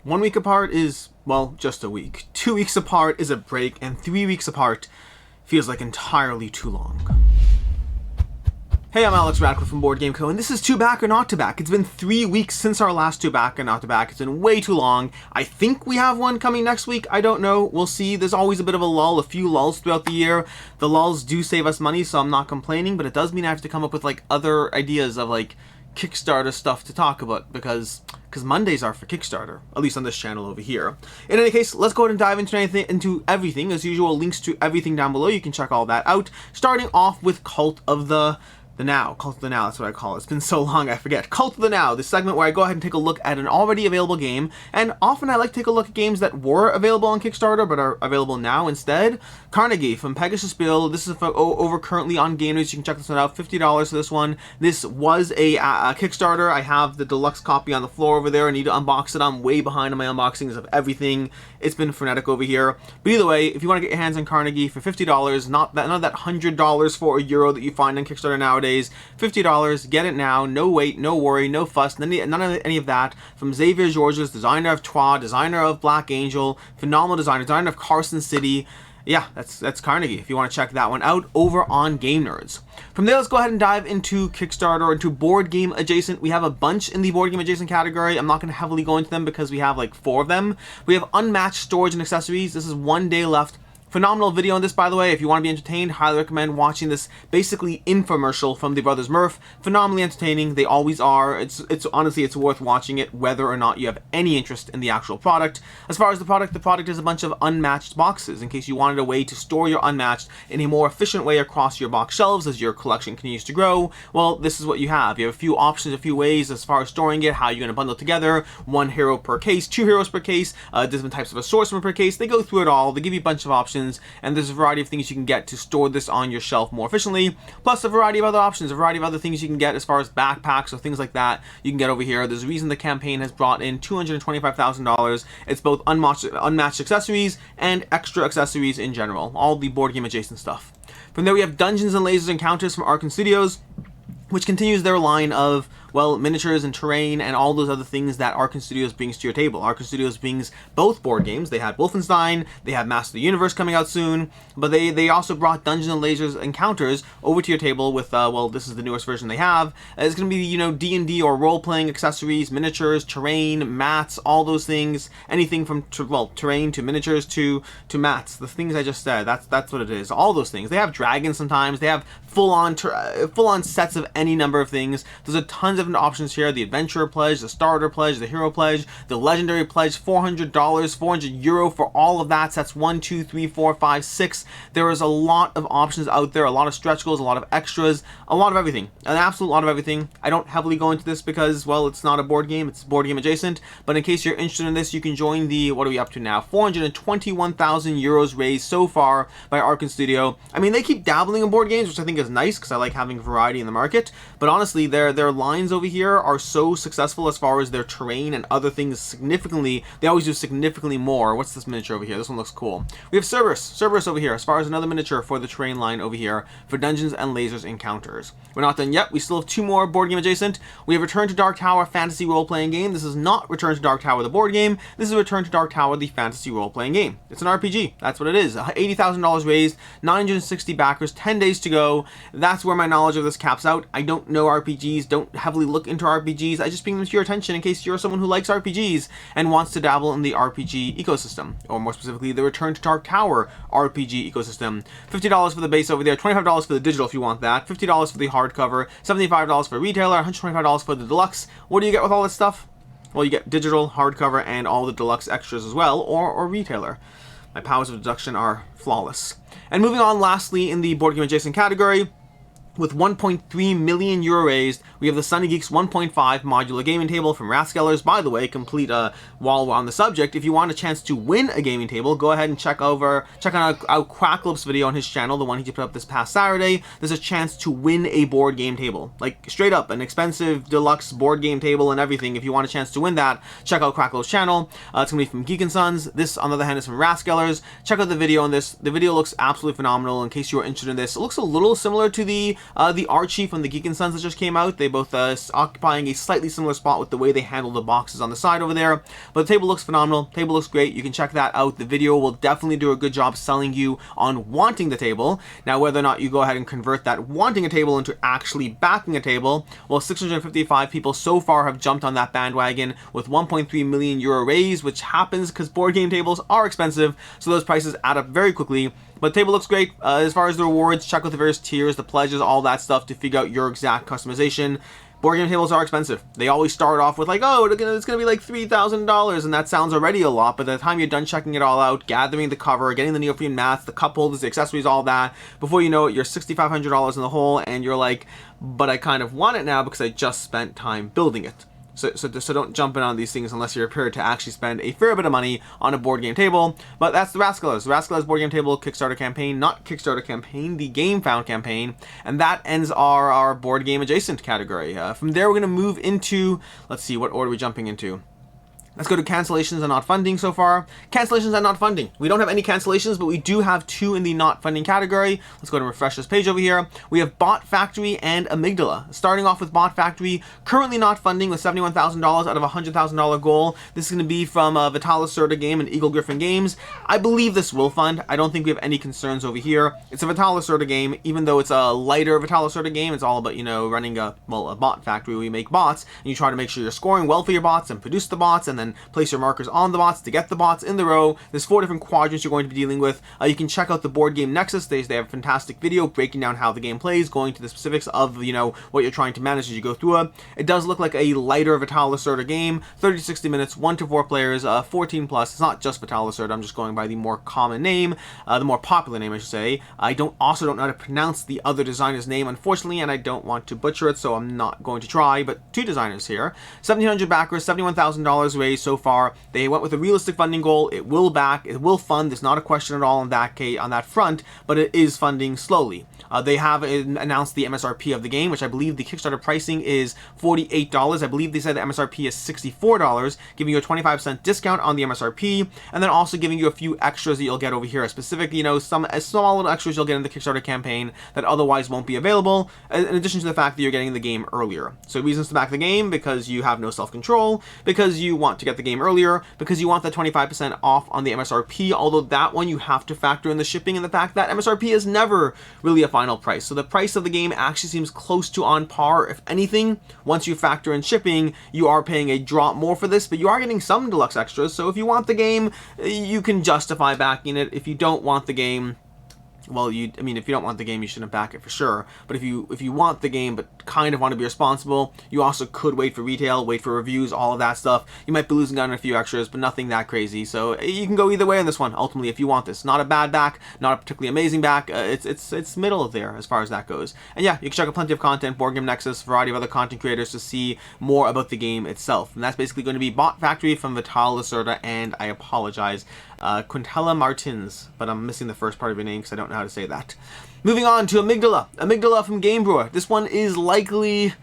1 week apart is, well, just a week. 2 weeks apart is a break, and 3 weeks apart feels like entirely too long. Hey, I'm Alex Radcliffe from Board Game Co, and this is Two Back or Not To Back. It's been 3 weeks since our last Two Back or Not To Back. It's been way too long. I think we have one coming next week. I don't know. We'll see. There's always a bit of a lull, a few lulls throughout the year. The lulls do save us money, so I'm not complaining, but it does mean I have to come up with, like, other ideas of, like, Kickstarter stuff to talk about, because Mondays are for Kickstarter, at least on this channel over here. In any case, let's go ahead and dive into everything. As usual, links to everything down below. You can check all that out. Starting off with Cult of the Now, that's what I call it. It's been so long I forget. Cult of the Now, the segment where I go ahead and take a look at an already available game, and often I like to take a look at games that were available on Kickstarter but are available now instead. Carnegie from Pegasus Bill. This is over currently on Game News. You can check this one out. $50 for this one. This was a Kickstarter. I have the deluxe copy on the floor over there. I need to unbox it. I'm way behind on my unboxings of everything. It's been frenetic over here. But either way, if you want to get your hands on Carnegie for $50, not that $100 for €1 that you find on Kickstarter nowadays, $50, get it now, no wait, no worry, no fuss, none of any of that. From Xavier Georges, designer of Trois, designer of Black Angel, phenomenal designer of Carson City. Yeah, that's Carnegie, if you want to check that one out over on Game Nerds. From there, let's go ahead and dive into Kickstarter, into board game adjacent. We have a bunch in the board game adjacent category. I'm not going to heavily go into them because we have like 4 of them. We have Unmatched Storage and Accessories. This is 1 day left. Phenomenal video on this, by the way. If you want to be entertained, highly recommend watching this basically infomercial from the Brothers Murph. Phenomenally entertaining. They always are. It's honestly, it's worth watching it whether or not you have any interest in the actual product. As far as the product is a bunch of unmatched boxes in case you wanted a way to store your unmatched in a more efficient way across your box shelves as your collection continues to grow. Well, this is what you have. You have a few options, a few ways as far as storing it, how you're going to bundle it together. 1 hero per case, 2 heroes per case, different types of assortment per case. They go through it all. They give you a bunch of options, and there's a variety of things you can get to store this on your shelf more efficiently, plus a variety of other options, a variety of other things you can get as far as backpacks or things like that you can get over here. There's a reason the campaign has brought in $225,000. It's both unmatched accessories and extra accessories in general, all the board game adjacent stuff. From there, we have Dungeons and Lasers Encounters from Aeon Studios, which continues their line of, well, miniatures and terrain and all those other things that Aeon Studios brings to your table. Aeon Studios brings both board games. They had Wolfenstein, they have Master of the Universe coming out soon, but they also brought Dungeons and Lasers Encounters over to your table with, well, this is the newest version they have. It's going to be, you know, D&D or role-playing accessories, miniatures, terrain, mats, all those things. Anything from, terrain to miniatures to mats. The things I just said, that's what it is. All those things. They have dragons sometimes. They have full-on sets of any number of things. There's a tons of options here. The Adventurer Pledge, the Starter Pledge, the Hero Pledge, the Legendary Pledge, $400, €400 for all of that. So that's 1, 2, 3, 4, 5, 6. There is a lot of options out there, a lot of stretch goals, a lot of extras, a lot of everything, an absolute lot of everything. I don't heavily go into this because, well, it's not a board game, it's board game adjacent, but in case you're interested in this, you can join the, what are we up to now? €421,000 raised so far by Aeon Studio. I mean, they keep dabbling in board games, which I think is nice because I like having variety in the market, but honestly, their lines over here are so successful as far as their terrain and other things significantly. They always do significantly more. What's this miniature over here? This one looks cool. We have Cerberus over here as far as another miniature for the terrain line over here for Dungeons and Lasers Encounters. We're not done yet. We still have 2 more board game adjacent. We have Return to Dark Tower fantasy role-playing game. This is not Return to Dark Tower the board game. This is Return to Dark Tower the fantasy role-playing game. It's an RPG. That's what it is. $80,000 raised, 960 backers, 10 days to go. That's where my knowledge of this caps out. I don't know RPGs, don't heavily look into RPGs. I just bring them to your attention in case you're someone who likes RPGs and wants to dabble in the RPG ecosystem, or more specifically the Return to Dark Tower RPG ecosystem. $50 for the base over there, $25 for the digital if you want that, $50 for the hardcover, $75 for retailer, $125 for the deluxe. What do you get with all this stuff? Well, you get digital, hardcover, and all the deluxe extras as well, or retailer. My powers of deduction are flawless. And moving on, lastly, in the board game adjacent category, with 1.3 million euro raised, we have the Sunnygeeks 1.5 modular gaming table from Rathskellers. By the way, complete while we're on the subject, if you want a chance to win a gaming table, go ahead and check out Quacklope's video on his channel, the one he just put up this past Saturday. There's a chance to win a board game table, like straight up an expensive deluxe board game table and everything. If you want a chance to win that, check out Quacklope's channel. It's gonna be from Geek and Sons. This, on the other hand, is from Rathskellers. Check out the video on this. The video looks absolutely phenomenal. In case you are interested in this, it looks a little similar to the the Archie from the Geek & Sons that just came out. They both occupying a slightly similar spot with the way they handle the boxes on the side over there. But the table looks phenomenal. Table looks great. You can check that out. The video will definitely do a good job selling you on wanting the table. Now, whether or not you go ahead and convert that wanting a table into actually backing a table, well, 655 people so far have jumped on that bandwagon with 1.3 million euro raise, which happens because board game tables are expensive, so those prices add up very quickly. But the table looks great. As far as the rewards, check out the various tiers, the pledges, all that stuff to figure out your exact customization. Board game tables are expensive. They always start off with like, oh, it's going to be like $3,000, and that sounds already a lot, but by the time you're done checking it all out, gathering the cover, getting the neoprene mats, the cup holders, the accessories, all that, before you know it, you're $6,500 in the hole, and you're like, but I kind of want it now because I just spent time building it. So don't jump in on these things unless you're prepared to actually spend a fair bit of money on a board game table. But that's the Rascalers. The Rascalers board game table Kickstarter campaign, not Kickstarter campaign, the Game Found campaign. And that ends our board game adjacent category. From there, we're going to move into, let's see, what order are we jumping into? Let's go to cancellations and not funding so far. Cancellations and not funding. We don't have any cancellations, but we do have 2 in the not funding category. Let's go to refresh this page over here. We have Bot Factory and Amygdala. Starting off with Bot Factory, currently not funding with $71,000 out of a $100,000 goal. This is going to be from Vitalis Serta game and Eagle Griffin Games. I believe this will fund. I don't think we have any concerns over here. It's a Vitalis Serta game, even though it's a lighter Vitalis Serta game. It's all about, you know, running a bot factory where you make bots, and you try to make sure you're scoring well for your bots and produce the bots, and then place your markers on the bots to get the bots in the row. There's 4 different quadrants you're going to be dealing with. You can check out the Board Game Nexus. They have a fantastic video breaking down how the game plays, going to the specifics of, you know, what you're trying to manage as you go through it. It does look like a lighter Vitalis Serta game. 30 to 60 minutes, 1 to 4 players, 14 plus. It's not just Vitalis Serta. I'm just going by the more common name, the more popular name, I should say. I also don't know how to pronounce the other designer's name, unfortunately, and I don't want to butcher it, so I'm not going to try. But 2 designers here. 1,700 backers, $71,000 raised so far. They went with a realistic funding goal. It will back, it will fund. There's not a question at all on that front, but it is funding slowly. They have announced the MSRP of the game, which I believe the Kickstarter pricing is $48. I believe they said the MSRP is $64, giving you a 25% discount on the MSRP, and then also giving you a few extras that you'll get over here. Specific, you know, some small little extras you'll get in the Kickstarter campaign that otherwise won't be available, in addition to the fact that you're getting the game earlier. So reasons to back the game: because you have no self-control, because you want to get the game earlier, because you want that 25% off on the MSRP, although that one you have to factor in the shipping and the fact that MSRP is never really a final price. So the price of the game actually seems close to on par. If anything, once you factor in shipping, you are paying a drop more for this, but you are getting some deluxe extras. So if you want the game, you can justify backing it. If you don't want the game, well, if you don't want the game, you shouldn't back it for sure. But if you want the game but kind of want to be responsible, you also could wait for retail, wait for reviews, all of that stuff. You might be losing out on a few extras, but nothing that crazy. So you can go either way on this one, ultimately, if you want this. Not a bad back, not a particularly amazing back. It's middle there as far as that goes. And yeah, you can check out plenty of content, Board Game Nexus, a variety of other content creators to see more about the game itself. And that's basically going to be Bot Factory from Vitalis Serta, and I apologize, Quintella Martins, but I'm missing the first part of your name because I don't know how to say that. Moving on to Amygdala. Amygdala from Game Brewer. This one is likely,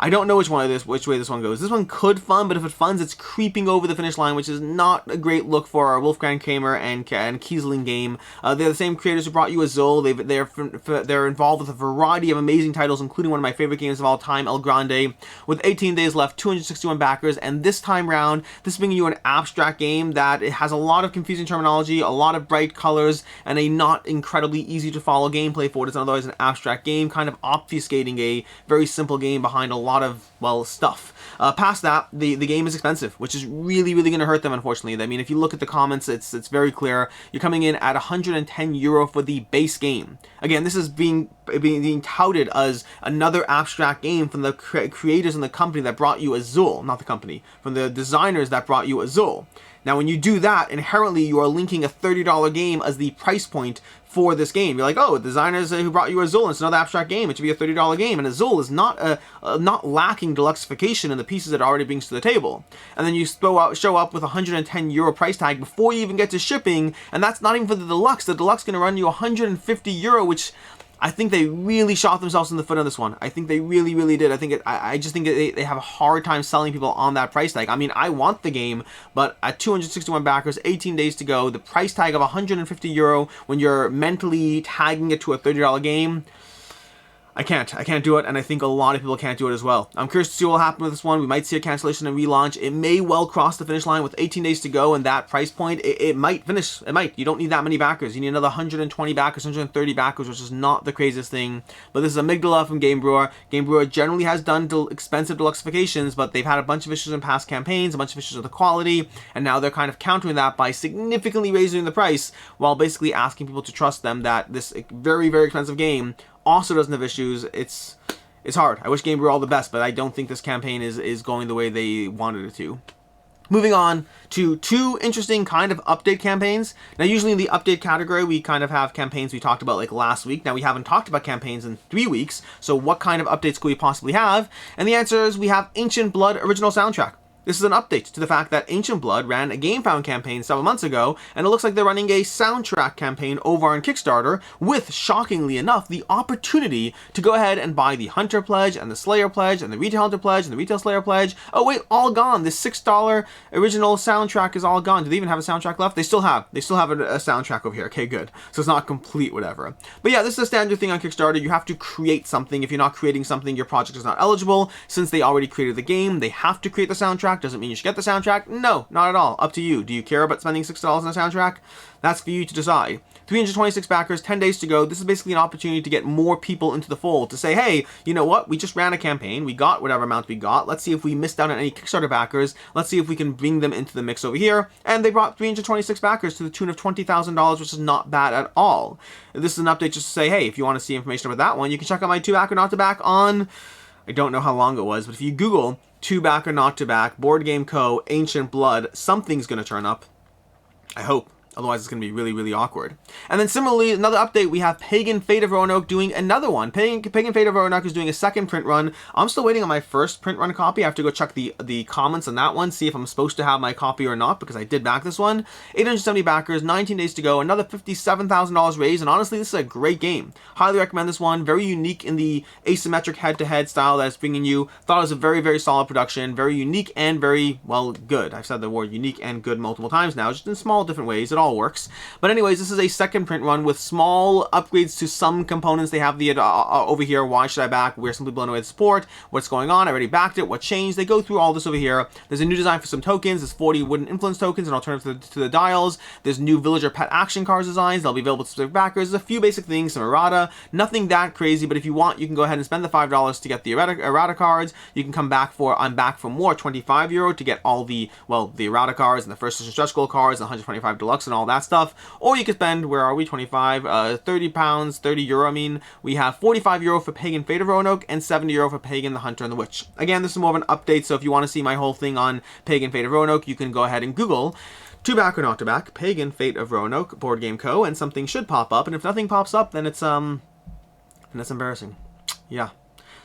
I don't know which way this one goes. This one could fund, but if it funds, it's creeping over the finish line, which is not a great look for our Wolfgang Kramer and Kiesling game. They're the same creators who brought you Azul. They're involved with a variety of amazing titles, including one of my favorite games of all time, El Grande. With 18 days left, 261 backers, and this time round, this is bringing you an abstract game that it has a lot of confusing terminology, a lot of bright colors, and a not incredibly easy to follow gameplay for what is otherwise an abstract game, kind of obfuscating a very simple game behind a lot of, well, stuff. Past that, the game is expensive, which is really going to hurt them, unfortunately. I mean, if you look at the comments, it's very clear. You're coming in at €110 for the base game. Again, this is being touted as another abstract game from the creators and the company that brought you Azul, not the company, from the designers that brought you Azul. Now, when you do that, inherently you are linking a $30 game as the price point for this game. You're like, oh, designers who brought you Azul, it's another abstract game, it should be a $30 game, and Azul is not lacking deluxification in the pieces that it already brings to the table. And then you show up with a €110 price tag before you even get to shipping, and that's not even for the deluxe. The deluxe is going to run you €150, which I think they really shot themselves in the foot on this one. I think they really did. I just think they have a hard time selling people on that price tag. I mean, I want the game, but at 261 backers, 18 days to go, the price tag of €150 when you're mentally tagging it to a $30 game, I can't do it, and I think a lot of people can't do it as well. I'm curious to see what will happen with this one. We might see a cancellation and relaunch. It may well cross the finish line with 18 days to go, and that price point, it might finish. It might. You don't need that many backers. You need another 120 backers, 130 backers, which is not the craziest thing. But this is Amygdala from Game Brewer. Game Brewer generally has done expensive deluxifications, but they've had a bunch of issues in past campaigns, a bunch of issues with the quality, and now they're kind of countering that by significantly raising the price, while basically asking people to trust them that this very, very expensive game also doesn't have issues. It's hard. I wish Game Brewer all the best, but I don't think this campaign is going the way they wanted it to. Moving on to two interesting kind of update campaigns. Now, usually in the update category, we kind of have campaigns we talked about like last week. Now, we haven't talked about campaigns in 3 weeks, so what kind of updates could we possibly have? And the answer is we have Ancient Blood Original Soundtrack. This is an update to the fact that Ancient Blood ran a GameFound campaign several months ago, and it looks like they're running a soundtrack campaign over on Kickstarter with, shockingly enough, the opportunity to go ahead and buy the Hunter Pledge and the Slayer Pledge and the Retail Hunter Pledge and the Retail Slayer Pledge. Oh wait, all gone. This $6 original soundtrack is all gone. Do they even have a soundtrack left? They still have a soundtrack over here. Okay, good. So it's not complete, whatever. But yeah, this is a standard thing on Kickstarter. You have to create something. If you're not creating something, your project is not eligible. Since they already created the game, they have to create the soundtrack. Doesn't mean you should get the soundtrack. No, not at all. Up to you. Do you care about spending $6 on a soundtrack? That's for you to decide. 326 backers, 10 days to go. This is basically an opportunity to get more people into the fold, to say, hey, you know what? We just ran a campaign. We got whatever amount we got. Let's see if we missed out on any Kickstarter backers. Let's see if we can bring them into the mix over here. And they brought 326 backers to the tune of $20,000, which is not bad at all. This is an update just to say, hey, if you want to see information about that one, you can check out my 2 back or not to back on, I don't know how long it was, but if you Google 2 back or not to back, Board Game Co., Ancient Blood, something's going to turn up. I hope. Otherwise, it's going to be really, really awkward. And then similarly, another update, we have Pagan Fate of Roanoke doing another one. Pagan Fate of Roanoke is doing a second print run. I'm still waiting on my first print run copy. I have to go check the comments on that one, see if I'm supposed to have my copy or not, because I did back this one. 870 backers, 19 days to go, another $57,000 raised, and honestly, this is a great game. Highly recommend this one. Very unique in the asymmetric head-to-head style that it's bringing you. Thought it was a very, very solid production. Very unique and very, well, good. I've said the word unique and good multiple times now, just in small different ways. It all works. But anyways, this is a second print run with small upgrades to some components. They have the over here, why should I back, where some people know the support, what's going on, I already backed it, what changed. They go through all this over here. There's a new design for some tokens. There's 40 wooden influence tokens, an alternative to the dials. There's new villager pet action cards designs. They'll be available to specific backers. There's a few basic things, some errata, nothing that crazy, but if you want, you can go ahead and spend the $5 to get the errata cards. You can come back for, I'm back for more, €25 to get all the, well, the errata cards and the first edition stretch goal cards, and 125 deluxe and all that stuff. Or you could spend, where are we, 25, 30 pounds, €30, I mean, we have €45 for Pagan Fate of Roanoke and €70 for Pagan, the Hunter, and the Witch. Again, this is more of an update, so if you want to see my whole thing on Pagan Fate of Roanoke, you can go ahead and Google 2 back or not to back, Pagan Fate of Roanoke, Board Game Co., and something should pop up, and if nothing pops up, then it's embarrassing. Yeah.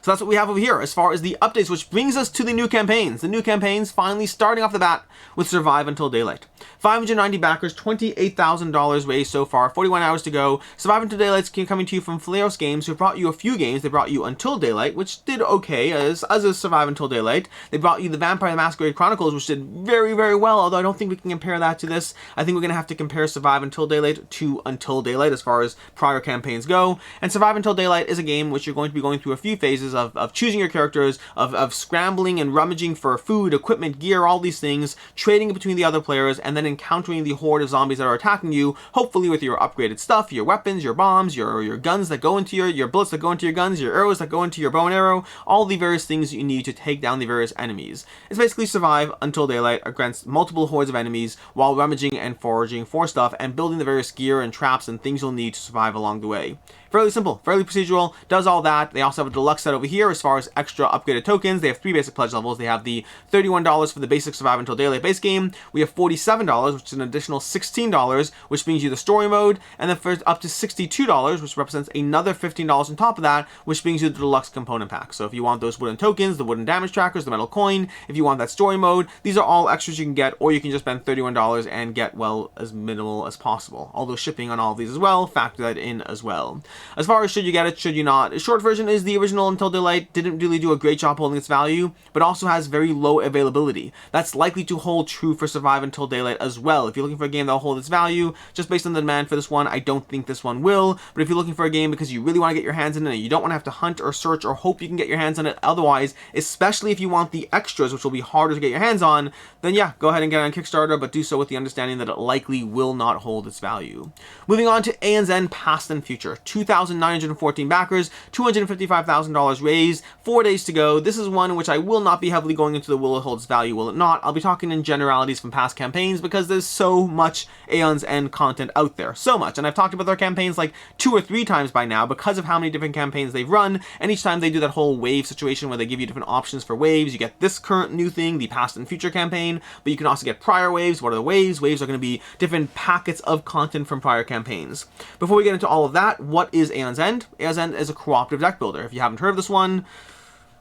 So that's what we have over here as far as the updates, which brings us to the new campaigns. The new campaigns finally starting off the bat with Survive Until Daylight. 590 backers, $28,000 raised so far, 41 hours to go. Survive Until Daylight's coming to you from Flareos Games, who brought you a few games. They brought you Until Daylight, which did okay, as is Survive Until Daylight. They brought you the Vampire the Masquerade Chronicles, which did very, very well, although I don't think we can compare that to this. I think we're going to have to compare Survive Until Daylight to Until Daylight as far as prior campaigns go. And Survive Until Daylight is a game which you're going to be going through a few phases of choosing your characters, of scrambling and rummaging for food, equipment, gear, all these things, trading between the other players, and then encountering the horde of zombies that are attacking you, hopefully with your upgraded stuff, your weapons, your bombs, your guns that go into your bullets that go into your guns, your arrows that go into your bow and arrow, all the various things you need to take down the various enemies. It's basically survive until daylight against multiple hordes of enemies while rummaging and foraging for stuff and building the various gear and traps and things you'll need to survive along the way. Fairly simple, fairly procedural, does all that. They also have a deluxe set over here as far as extra upgraded tokens. They have 3 basic pledge levels. They have the $31 for the basic Survive Until Daylight base game. We have $47, which is an additional $16, which brings you the story mode, and then for up to $62, which represents another $15 on top of that, which brings you the deluxe component pack. So if you want those wooden tokens, the wooden damage trackers, the metal coin, if you want that story mode, these are all extras you can get, or you can just spend $31 and get, well, as minimal as possible. Although shipping on all of these as well, factor that in as well. As far as should you get it, should you not, the short version is the original Until Daylight didn't really do a great job holding its value, but also has very low availability. That's likely to hold true for Survive Until Daylight as well. If you're looking for a game that will hold its value, just based on the demand for this one, I don't think this one will. But if you're looking for a game because you really want to get your hands in it, and you don't want to have to hunt or search or hope you can get your hands on it otherwise, especially if you want the extras, which will be harder to get your hands on, then yeah, go ahead and get it on Kickstarter, but do so with the understanding that it likely will not hold its value. Moving on to Aeon's End Past and Future. 2,914 backers, $255,000 raised, 4 days to go. This is one in which I will not be heavily going into the will it hold its value, will it not. I'll be talking in generalities from past campaigns because there's so much Aeon's End content out there. So much. And I've talked about their campaigns like 2 or 3 times by now because of how many different campaigns they've run, and each time they do that whole wave situation where they give you different options for waves. You get this current new thing, the Past and Future campaign, but you can also get prior waves. What are the waves? Waves are going to be different packets of content from prior campaigns. Before we get into all of that, what is Aeon's End? Aeon's End is a cooperative deck builder. If you haven't heard of this one,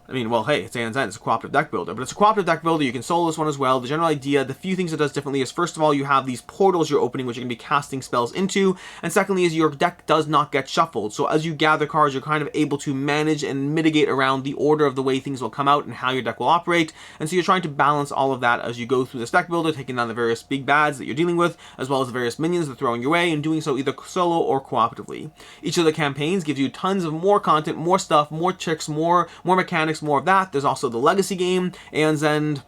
I mean, well, hey, it's Aeon's End, it's a cooperative deck builder, but it's a cooperative deck builder. You can solo this one as well. The general idea, the few things it does differently is, first of all, you have these portals you're opening, which you're going to be casting spells into, and secondly is your deck does not get shuffled. So as you gather cards, you're kind of able to manage and mitigate around the order of the way things will come out and how your deck will operate, and so you're trying to balance all of that as you go through this deck builder, taking down the various big bads that you're dealing with, as well as the various minions that are throwing your way, and doing so either solo or cooperatively. Each of the campaigns gives you tons of more content, more stuff, more tricks, more mechanics, more of that. There's also the Legacy game, Aeon's End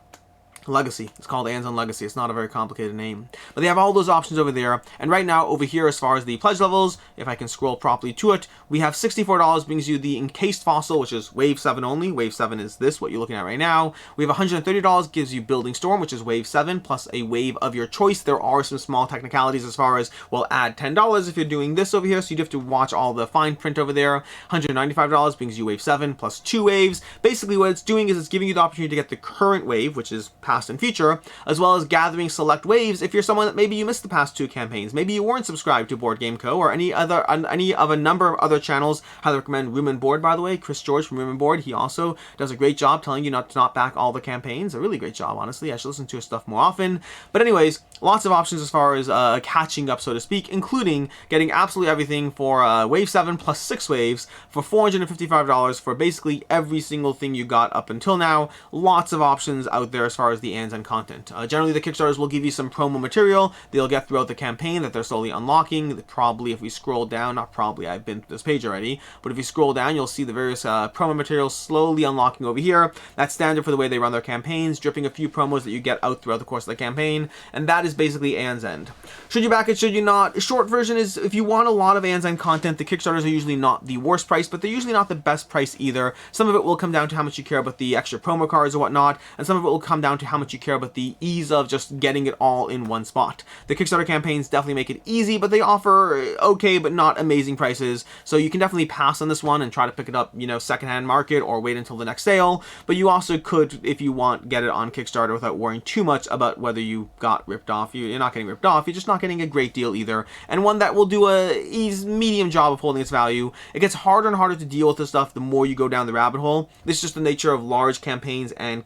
Legacy. It's called Aeon's End Legacy. It's not a very complicated name. But they have all those options over there. And right now, over here, as far as the pledge levels, if I can scroll properly to it, we have $64 brings you the Encased Fossil, which is Wave 7 only. Wave 7 is this, what you're looking at right now. We have $130 gives you Building Storm, which is Wave 7, plus a wave of your choice. There are some small technicalities as far as, well, add $10 if you're doing this over here, so you'd have to watch all the fine print over there. $195 brings you Wave 7, plus 2 waves. Basically, what it's doing is it's giving you the opportunity to get the current wave, which is Past and Future, as well as gathering select waves if you're someone that maybe you missed the past 2 campaigns, maybe you weren't subscribed to Board Game Co. or any of a number of other channels. Highly recommend Room and Board, by the way. Chris George from Room and Board, he also does a great job telling you not to back all the campaigns. A really great job, honestly. I should listen to his stuff more often. But anyways, lots of options as far as catching up, so to speak, including getting absolutely everything for Wave 7 plus 6 waves for $455 for basically every single thing you got up until now. Lots of options out there as far as the Aeon's End content. Generally, the Kickstarters will give you some promo material they'll get throughout the campaign that they're slowly unlocking. Probably, if we scroll down, not probably, I've been to this page already, but if you scroll down, you'll see the various promo materials slowly unlocking over here. That's standard for the way they run their campaigns, dripping a few promos that you get out throughout the course of the campaign, and that is basically Aeon's End. Should you back it, should you not? Short version is, if you want a lot of Aeon's End content, the Kickstarters are usually not the worst price, but they're usually not the best price either. Some of it will come down to how much you care about the extra promo cards or whatnot, and some of it will come down to how much you care about the ease of just getting it all in one spot. The Kickstarter campaigns definitely make it easy, but they offer okay but not amazing prices, so you can definitely pass on this one and try to pick it up, you know, secondhand market or wait until the next sale. But you also could, if you want, get it on Kickstarter without worrying too much about whether you got ripped off. You're not getting ripped off, you're just not getting a great deal either, and one that will do a medium job of holding its value. It gets harder and harder to deal with this stuff the more you go down the rabbit hole. This is just the nature of large campaigns and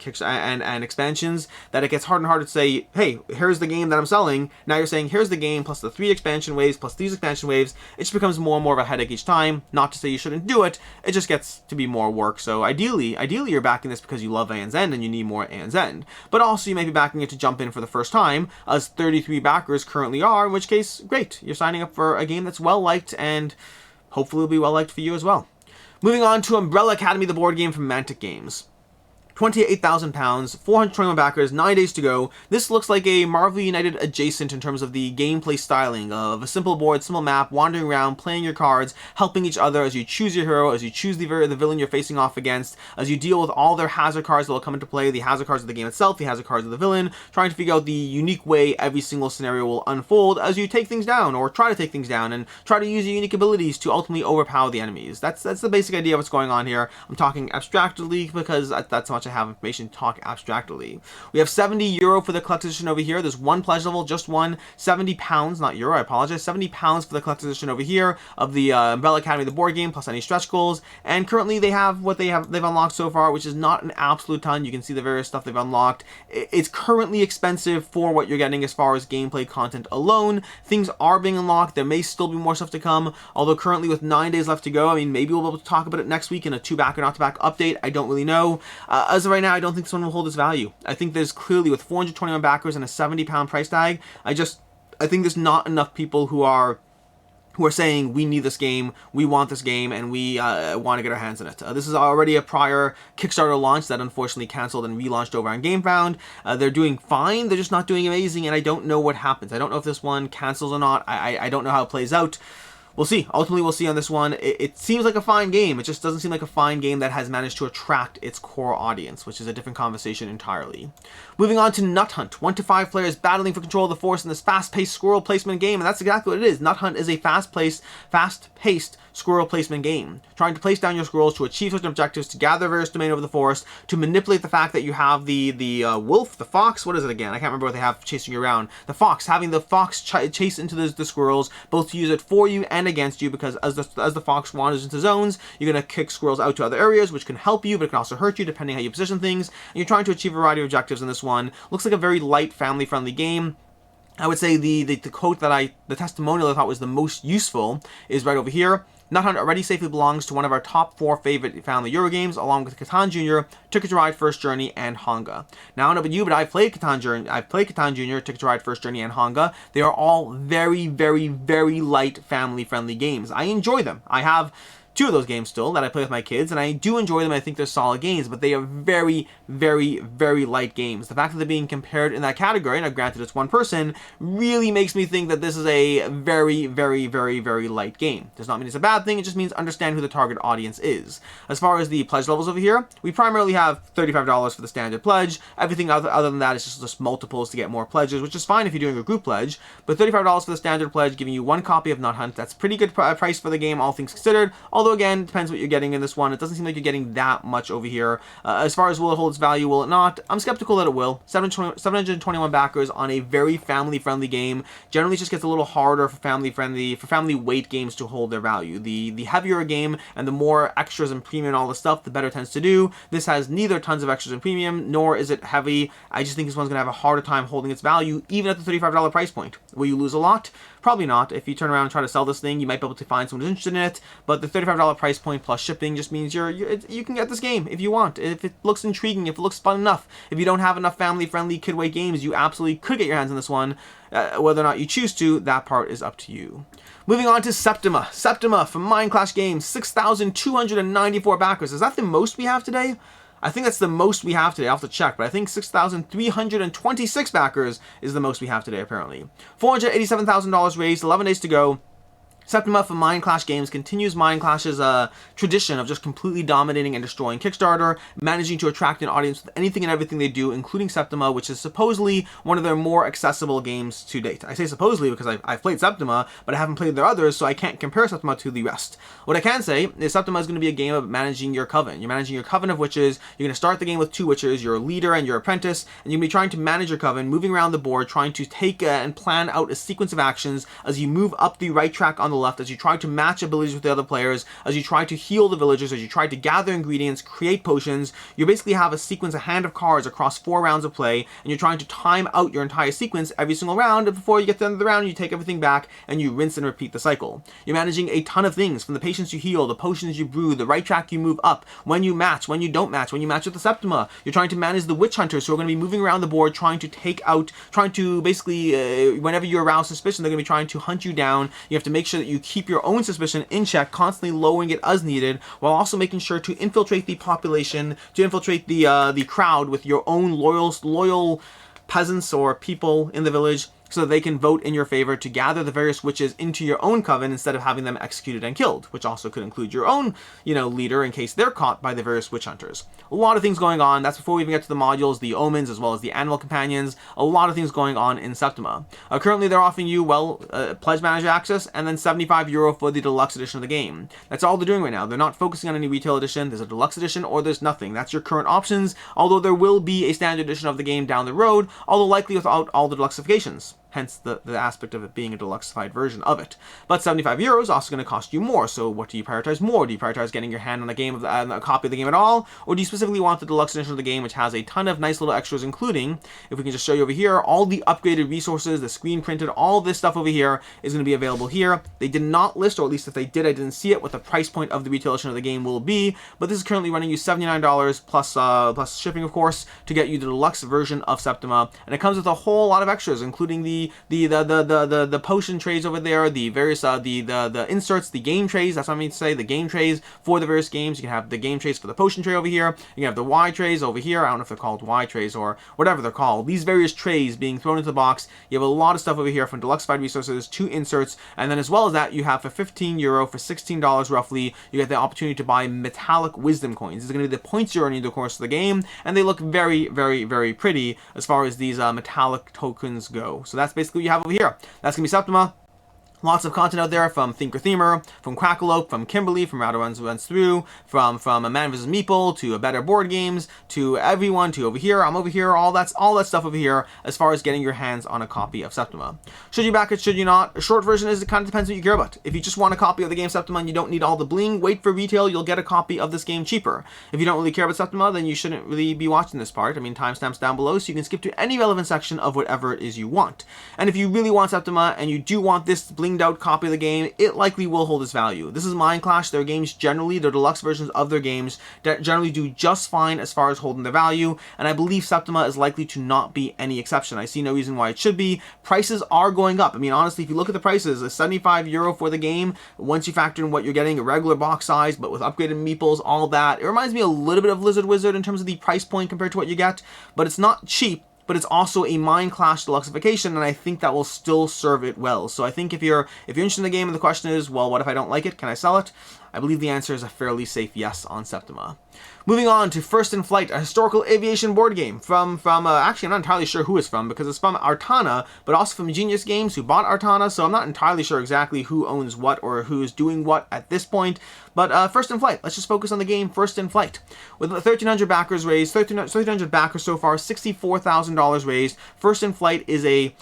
expansions, that it gets harder and harder to say, hey, here's the game that I'm selling. Now you're saying, here's the game plus the 3 expansion waves plus these expansion waves. It just becomes more and more of a headache each time. Not to say you shouldn't do it, it just gets to be more work. So ideally you're backing this because you love Aeon's End and you need more Aeon's End. But also you may be backing it to jump in for the first time, as 33 backers currently are, in which case, great. You're signing up for a game that's well-liked, and hopefully will be well-liked for you as well. Moving on to Umbrella Academy, the board game from Mantic Games. £28,000, 421 backers, 9 days to go. This looks like a Marvel United adjacent in terms of the gameplay styling of a simple board, simple map, wandering around, playing your cards, helping each other as you choose your hero, as you choose the villain you're facing off against, as you deal with all their hazard cards that will come into play, the hazard cards of the game itself, the hazard cards of the villain, trying to figure out the unique way every single scenario will unfold as you take things down, or try to take things down, and try to use your unique abilities to ultimately overpower the enemies. That's the basic idea of what's going on here. I'm talking abstractly because that's how much to have information to talk abstractly. We have €70 for the collector's edition over here. There's one pledge level, just one. £70, not euro, I apologize. £70 for the collector's edition over here of the Umbrella Academy, the board game, plus any stretch goals. And currently they have what they've unlocked so far, which is not an absolute ton. You can see the various stuff they've unlocked. It's currently expensive for what you're getting as far as gameplay content alone. Things are being unlocked. There may still be more stuff to come, although currently with 9 days left to go, I mean, maybe we'll be able to talk about it next week in a two-back or not-to-back update. I don't really know. As of right now, I don't think this one will hold its value. I think there's clearly, with 421 backers and a £70 price tag, I think there's not enough people who are saying, we need this game, we want this game, and we want to get our hands on it. This is already a prior Kickstarter launch that unfortunately canceled and relaunched over on GameFound. They're doing fine, they're just not doing amazing, and I don't know what happens. I don't know if this one cancels or not. I don't know how it plays out. We'll see. Ultimately, we'll see on this one. It seems like a fine game. It just doesn't seem like a fine game that has managed to attract its core audience, which is a different conversation entirely. Moving on to Nut Hunt. 1 to 5 players battling for control of the Force in this fast-paced squirrel placement game, and that's exactly what it is. Nut Hunt is a fast-paced squirrel placement game, trying to place down your squirrels to achieve certain objectives, to gather various domain over the forest, to manipulate the fact that you have the wolf, the fox, what is it again? I can't remember what they have chasing you around. The fox, having the fox chase into the squirrels, both to use it for you and against you, because as the fox wanders into zones, you're going to kick squirrels out to other areas, which can help you, but it can also hurt you depending how you position things, and you're trying to achieve a variety of objectives in this one. Looks like a very light, family-friendly game. I would say the quote that the testimonial I thought was the most useful is right over here. Nut Hunt already safely belongs to one of our top 4 favorite family Eurogames, along with Catan Jr., Ticket to Ride, First Journey, and Honga. Now, I don't know about you, but I've played Catan Jr., Ticket to Ride, First Journey, and Honga. They are all very, very, very light, family-friendly games. I enjoy them. I have 2 of those games still that I play with my kids, and I do enjoy them. I think they're solid games, but they are very, very, very light games. The fact that they're being compared in that category, now granted it's one person, really makes me think that this is a very, very, very, very light game. Does not mean it's a bad thing, it just means understand who the target audience is. As far as the pledge levels over here, we primarily have $35 for the standard pledge. Everything other than that is just multiples to get more pledges, which is fine if you're doing a group pledge, but $35 for the standard pledge, giving you 1 copy of Nut Hunt. That's pretty good price for the game, all things considered, although again, depends what you're getting in this one. It doesn't seem like you're getting that much over here. As far as will it hold its value, will it not? I'm skeptical that it will. 721 backers on a very family-friendly game. Generally, it just gets a little harder for family weight games to hold their value. The heavier a game and the more extras and premium and all the stuff, the better it tends to do. This has neither tons of extras and premium, nor is it heavy. I just think this one's going to have a harder time holding its value, even at the $35 price point. Will you lose a lot? Probably not. If you turn around and try to sell this thing, you might be able to find someone who's interested in it, but the $35 price point plus shipping just means you can get this game if you want. If it looks intriguing, if it looks fun enough, if you don't have enough family-friendly kid-weight games, you absolutely could get your hands on this one. Whether or not you choose to, that part is up to you. Moving on to Septima. Septima from Mind Clash Games, 6,294 backers. Is that the most we have today? I think that's the most we have today. I'll have to check, but I think 6,326 backers is the most we have today, apparently. $487,000 raised, 11 days to go. Septima from Mind Clash Games continues Mind Clash's tradition of just completely dominating and destroying Kickstarter, managing to attract an audience with anything and everything they do, including Septima, which is supposedly one of their more accessible games to date. I say supposedly because I've played Septima, but I haven't played their others, so I can't compare Septima to the rest. What I can say is Septima is going to be a game of managing your coven. You're managing your coven of witches. You're going to start the game with 2 witches, your leader and your apprentice, and you're going to be trying to manage your coven, moving around the board, trying to take and plan out a sequence of actions as you move up the right track on the left, as you try to match abilities with the other players, as you try to heal the villagers, as you try to gather ingredients, create potions. You basically have a sequence, a hand of cards across 4 rounds of play, and you're trying to time out your entire sequence every single round, and before you get to the end of the round, you take everything back, and you rinse and repeat the cycle. You're managing a ton of things, from the patients you heal, the potions you brew, the right track you move up, when you match, when you don't match, when you match with the Septima. You're trying to manage the witch hunters who are going to be moving around the board, trying to basically, whenever you arouse suspicion, they're going to be trying to hunt you down. You have to make sure that you keep your own suspicion in check, constantly lowering it as needed, while also making sure to infiltrate the population, to infiltrate the crowd with your own loyal peasants or people in the village, so that they can vote in your favor to gather the various witches into your own coven instead of having them executed and killed, which also could include your own, leader in case they're caught by the various witch hunters. A lot of things going on. That's before we even get to the modules, the omens, as well as the animal companions. A lot of things going on in Septima. Currently, they're offering you, pledge manager access and then €75 for the deluxe edition of the game. That's all they're doing right now. They're not focusing on any retail edition. There's a deluxe edition or there's nothing. That's your current options, although there will be a standard edition of the game down the road, although likely without all the deluxifications. Hence the aspect of it being a deluxified version of it. But €75 is also going to cost you more. So what do you prioritize more? Do you prioritize getting your hand on a copy of the game at all? Or do you specifically want the deluxe edition of the game, which has a ton of nice little extras, including, if we can just show you over here, all the upgraded resources, the screen printed, all this stuff over here is going to be available here. They did not list, or at least if they did, I didn't see it, what the price point of the retail edition of the game will be. But this is currently running you $79 plus shipping, of course, to get you the deluxe version of Septima. And it comes with a whole lot of extras, including the potion trays over there, the various the inserts, the game trays. That's what I mean to say, the game trays for the various games. You can have the game trays for the potion tray over here. You can have the Y trays over here. I don't know if they're called Y trays or whatever they're called. These various trays being thrown into the box. You have a lot of stuff over here, from deluxified resources to inserts, and then as well as that, you have for €15, for $16 roughly, you get the opportunity to buy metallic wisdom coins. These are going to be the points you're earning in the course of the game, and they look very, very, very pretty as far as these metallic tokens go. So that's basically what you have over here. That's going to be Septima. Lots of content out there from Thinker Themer, from Crackalope, from Kimberly, from Router Runs Through, from A Man vs. Meeple, to A Better Board Games, to everyone, to over here, I'm over here, all that stuff over here, as far as getting your hands on a copy of Septima. Should you back it, should you not? A short version is, it kind of depends what you care about. If you just want a copy of the game Septima and you don't need all the bling, wait for retail, you'll get a copy of this game cheaper. If you don't really care about Septima, then you shouldn't really be watching this part. I mean, timestamps down below, so you can skip to any relevant section of whatever it is you want. And if you really want Septima, and you do want this blinged out copy of the game, it likely will hold its value. This is Mind Clash. Their games generally, their deluxe versions of their games, generally do just fine as far as holding their value, and I believe Septima is likely to not be any exception. I see no reason why it should be. Prices are going up. I mean, honestly, if you look at the prices, a €75 for the game, once you factor in what you're getting, a regular box size, but with upgraded meeples, all that, it reminds me a little bit of Lizard Wizard in terms of the price point compared to what you get, but it's not cheap. But it's also a Mind Clash deluxification, and I think that will still serve it well. So I think if you're interested in the game and the question is, well, what if I don't like it? Can I sell it? I believe the answer is a fairly safe yes on Septima. Moving on to First in Flight, a historical aviation board game from actually, I'm not entirely sure who it's from, because it's from Artana, but also from Genius Games, who bought Artana, so I'm not entirely sure exactly who owns what or who's doing what at this point. But First in Flight, let's just focus on the game First in Flight. With 1,300 backers raised, 1,300 backers so far, $64,000 raised. First in Flight is a...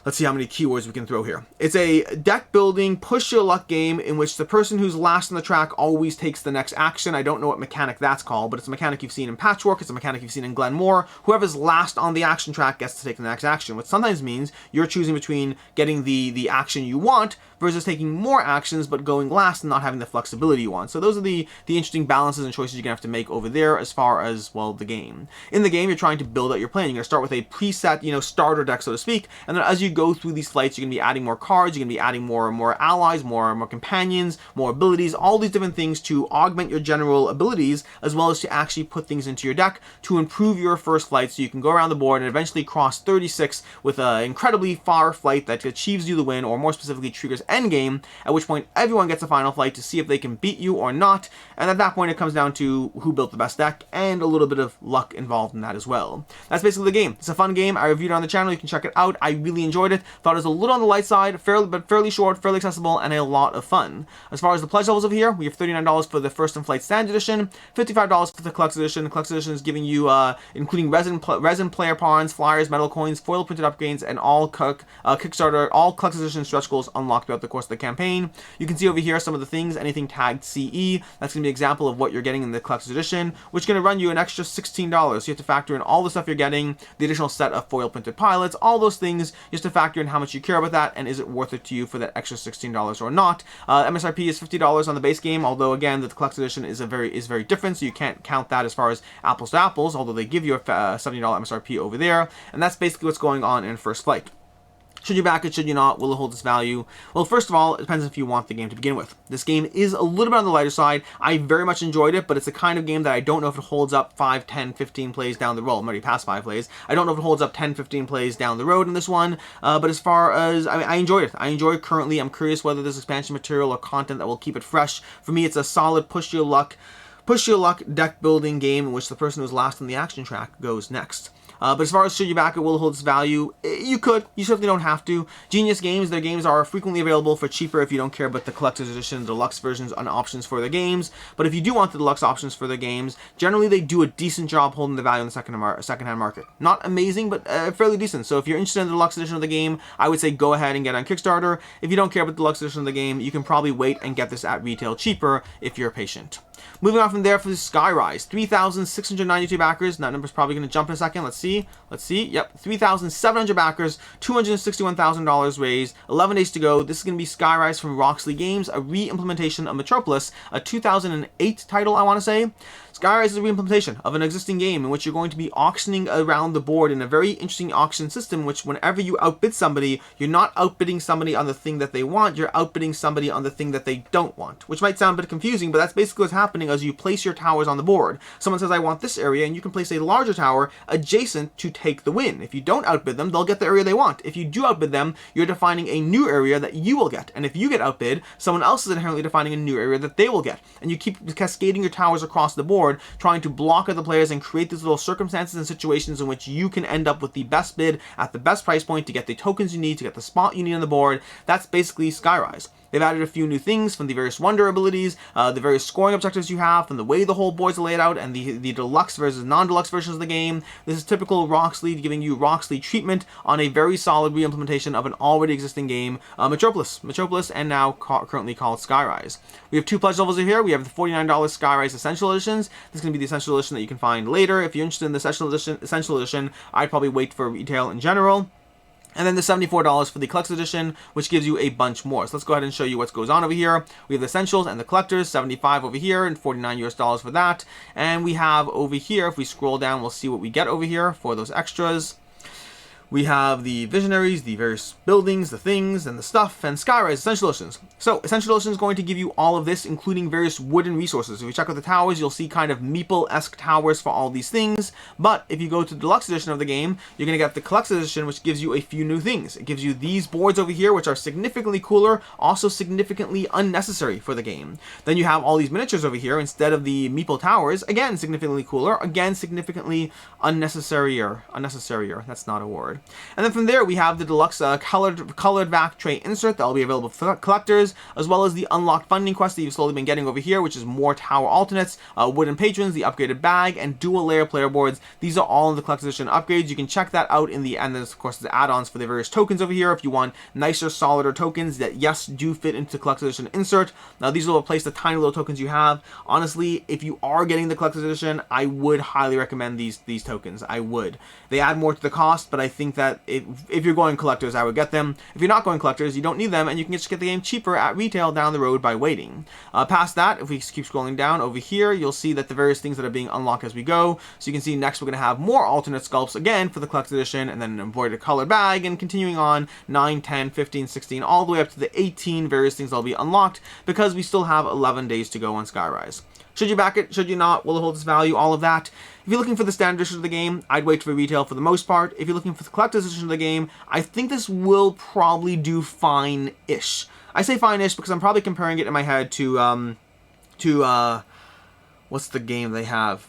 Let's see how many keywords we can throw here. It's a deck building, push your luck game in which the person who's last on the track always takes the next action. I don't know what mechanic that's called, but it's a mechanic you've seen in Patchwork, it's a mechanic you've seen in Glenmore. Whoever's last on the action track gets to take the next action, which sometimes means you're choosing between getting the action you want versus taking more actions but going last and not having the flexibility you want. So those are the interesting balances and choices you're going to have to make over there as far as, well, the game. In the game, you're trying to build out your plan. You're going to start with a preset, starter deck, so to speak, and then as you go through these flights, you're going to be adding more cards, you're going to be adding more allies, more companions, more abilities, all these different things to augment your general abilities, as well as to actually put things into your deck to improve your first flight so you can go around the board and eventually cross 36 with an incredibly far flight that achieves you the win, or more specifically triggers endgame, at which point everyone gets a final flight to see if they can beat you or not, and at that point it comes down to who built the best deck, and a little bit of luck involved in that as well. That's basically the game. It's a fun game. I reviewed it on the channel. You can check it out. I really enjoyed it. Thought it was a little on the light side, fairly short, fairly accessible, and a lot of fun. As far as the pledge levels over here, we have $39 for the First in Flight Standard Edition, $55 for the Collector's Edition. The Collector's Edition is giving you, including resin player pawns, flyers, metal coins, foil printed upgrades, and all Kickstarter, all Collector's Edition stretch goals unlocked throughout the course of the campaign. You can see over here some of the things, anything tagged CE, that's going to be an example of what you're getting in the Collector's Edition, which is going to run you an extra $16. So you have to factor in all the stuff you're getting, the additional set of foil printed pilots, all those things, just to factor in how much you care about that, and is it worth it to you for that extra $16 or not. MSRP is $50 on the base game, although again the Collector's Edition is very different, so you can't count that as far as apples to apples, although they give you a $70 MSRP over there, and that's basically what's going on in First Flight. Should you back it, should you not? Will it hold its value? Well, first of all, it depends if you want the game to begin with. This game is a little bit on the lighter side. I very much enjoyed it, but it's a kind of game that I don't know if it holds up 5, 10, 15 plays down the road. I'm already past 5 plays. I don't know if it holds up 10, 15 plays down the road in this one, but as far as, I mean, I enjoyed it. I enjoy it currently. I'm curious whether there's expansion material or content that will keep it fresh. For me, it's a solid push your luck deck building game in which the person who's last on the action track goes next. But as far as should you back it, will it hold its value? You could. You certainly don't have to. Genius Games, their games are frequently available for cheaper if you don't care about the collector's edition, deluxe versions, and options for their games. But if you do want the deluxe options for their games, generally they do a decent job holding the value in the secondhand market. Not amazing, but fairly decent. So if you're interested in the deluxe edition of the game, I would say go ahead and get it on Kickstarter. If you don't care about the deluxe edition of the game, you can probably wait and get this at retail cheaper if you're patient. Moving on from there for Skyrise, 3,692 backers. That number's probably going to jump in a second. Let's see. Yep, 3,700 backers, $261,000 raised, 11 days to go. This is going to be Skyrise from Roxley Games, a re-implementation of Metropolis, a 2008 title, I want to say. Skyrise is a re-implementation of an existing game in which you're going to be auctioning around the board in a very interesting auction system, in which whenever you outbid somebody, you're not outbidding somebody on the thing that they want, you're outbidding somebody on the thing that they don't want, which might sound a bit confusing, but that's basically what's happening as you place your towers on the board. Someone says, I want this area, and you can place a larger tower adjacent to take the win. If you don't outbid them, they'll get the area they want. If you do outbid them, you're defining a new area that you will get, and if you get outbid, someone else is inherently defining a new area that they will get, and you keep cascading your towers across the board, trying to block other players and create these little circumstances and situations in which you can end up with the best bid at the best price point to get the tokens you need, to get the spot you need on the board. That's basically Skyrise. They've added a few new things from the various wonder abilities, the various scoring objectives you have, from the way the whole board's laid out, and the deluxe versus non-deluxe versions of the game. This is typical Roxley, giving you Roxley treatment on a very solid re-implementation of an already existing game, Metropolis, and now currently called Skyrise. We have 2 pledge levels here. We have the $49 Skyrise Essential Editions. This is going to be the Essential Edition that you can find later. If you're interested in the Essential Edition, I'd probably wait for retail in general. And then the $74 for the Collector's Edition, which gives you a bunch more. So let's go ahead and show you what goes on over here. We have the Essentials and the Collectors, $75 over here and $49 for that. And we have over here, if we scroll down, we'll see what we get over here for those extras. We have the Visionaries, the various buildings, the things, and the stuff, and Skyrise Essential Editions. So, Essential Edition is going to give you all of this, including various wooden resources. If you check out the towers, you'll see kind of Meeple-esque towers for all these things. But if you go to the Deluxe Edition of the game, you're going to get the Collector's Edition, which gives you a few new things. It gives you these boards over here, which are significantly cooler, also significantly unnecessary for the game. Then you have all these miniatures over here, instead of the Meeple towers, again, significantly cooler, again, significantly unnecessarier. That's not a word. And then from there, we have the deluxe colored back tray insert that will be available for collectors, as well as the unlocked funding quest that you've slowly been getting over here, which is more tower alternates, wooden patrons, the upgraded bag, and dual layer player boards. These are all in the collector's edition upgrades. You can check that out in the end. There's, of course, the add-ons for the various tokens over here if you want nicer, solider tokens that, yes, do fit into the collector's edition insert. Now, these will replace the tiny little tokens you have. Honestly, if you are getting the collector's edition, I would highly recommend these tokens. I would. They add more to the cost, but I think that if you're going collectors, I would get them. If you're not going collectors, you don't need them, and you can just get the game cheaper at retail down the road by waiting. Past that, if we keep scrolling down over here, you'll see that the various things that are being unlocked as we go. So you can see next we're going to have more alternate sculpts again for the collector's edition, and then an embroidered colored bag, and continuing on 9, 10, 15, 16, all the way up to the 18 various things that'll be unlocked, because we still have 11 days to go on Skyrise. Should you back it? Should you not? Will it hold its value? All of that. If you're looking for the standard edition of the game, I'd wait for retail for the most part. If you're looking for the collector's edition of the game, I think this will probably do fine-ish. I say fine-ish because I'm probably comparing it in my head to what's the game they have?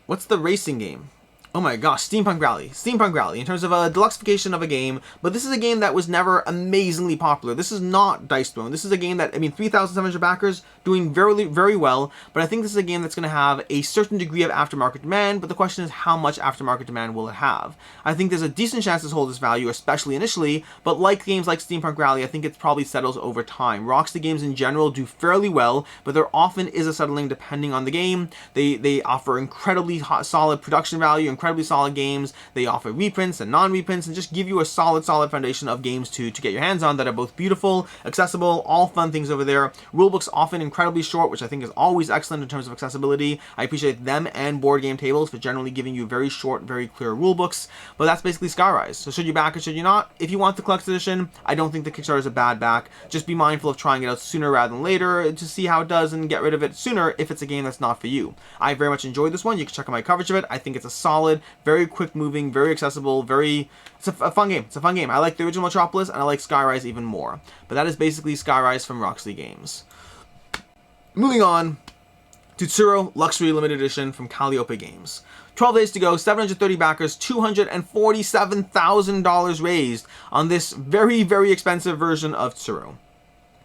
What's the racing game? Oh my gosh, Steampunk Rally. Steampunk Rally, in terms of a deluxification of a game, but this is a game that was never amazingly popular. This is not Dice Throne. This is a game that, 3,700 backers, doing very, very well, but I think this is a game that's going to have a certain degree of aftermarket demand, but the question is how much aftermarket demand will it have? I think there's a decent chance this holds its value, especially initially, but like games like Steampunk Rally, I think it probably settles over time. Roxley games in general do fairly well, but there often is a settling depending on the game. They offer incredibly solid production value, incredibly solid games. They offer reprints and non-reprints and just give you a solid foundation of games to get your hands on that are both beautiful, accessible, all fun things over there. Rulebooks often incredibly short, which I think is always excellent in terms of accessibility. I appreciate them and board game tables for generally giving you very short, very clear rulebooks. But that's basically Skyrise. So should you back it, should you not? If you want the collector's edition, I don't think the Kickstarter is a bad back. Just be mindful of trying it out sooner rather than later to see how it does and get rid of it sooner if it's a game that's not for you. I very much enjoyed this one. You can check out my coverage of it. I think it's a solid, very quick moving, very accessible, it's a fun game. It's a fun game. I like the original Metropolis and I like Skyrise even more. But that is basically Skyrise from Roxley Games. Moving on to Tsuro Luxury Limited Edition from Calliope Games. 12 days to go, 730 backers, $247,000 raised on this very, very expensive version of Tsuro.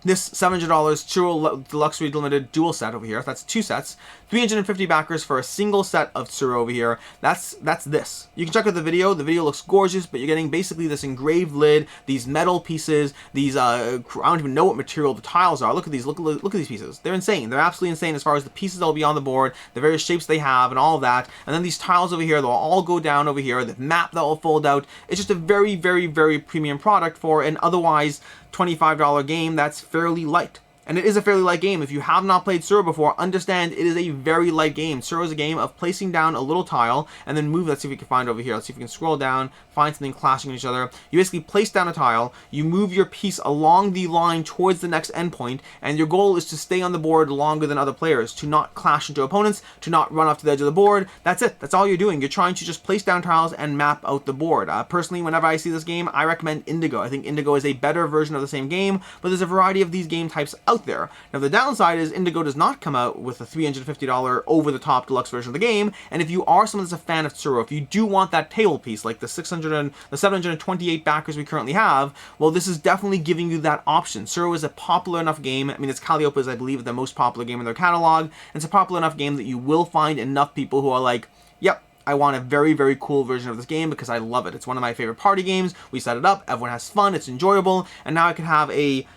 This $700 Tsuro Deluxe Limited dual set over here, that's 2 sets, 350 backers for a single set of Tsuro over here. That's this. You can check out the video. The video looks gorgeous, but you're getting basically this engraved lid, these metal pieces, these I don't even know what material the tiles are. Look at these. Look at these pieces. They're insane. They're absolutely insane as far as the pieces that will be on the board, the various shapes they have, and all of that. And then these tiles over here, they'll all go down over here. The map that will fold out. It's just a very, very, very premium product for an otherwise $25 game that's fairly light. And it is a fairly light game. If you have not played Tsuro before, understand it is a very light game. Tsuro is a game of placing down a little tile and then move. Let's see if we can find over here. Let's see if we can scroll down, find something clashing with each other. You basically place down a tile, you move your piece along the line towards the next endpoint, and your goal is to stay on the board longer than other players, to not clash into opponents, to not run off to the edge of the board. That's it. That's all you're doing. You're trying to just place down tiles and map out the board. Personally, whenever I see this game, I recommend Indigo. I think Indigo is a better version of the same game, but there's a variety of these game types out there. Now, the downside is Indigo does not come out with a $350 over-the-top deluxe version of the game, and if you are someone that's a fan of Tsuro, if you do want that table piece, like the 728 backers we currently have, well, this is definitely giving you that option. Tsuro is a popular enough game. I mean, it's Calliope's, I believe, the most popular game in their catalog, and it's a popular enough game that you will find enough people who are like, yep, I want a very, very cool version of this game because I love it. It's one of my favorite party games. We set it up, everyone has fun, it's enjoyable, and now I can have a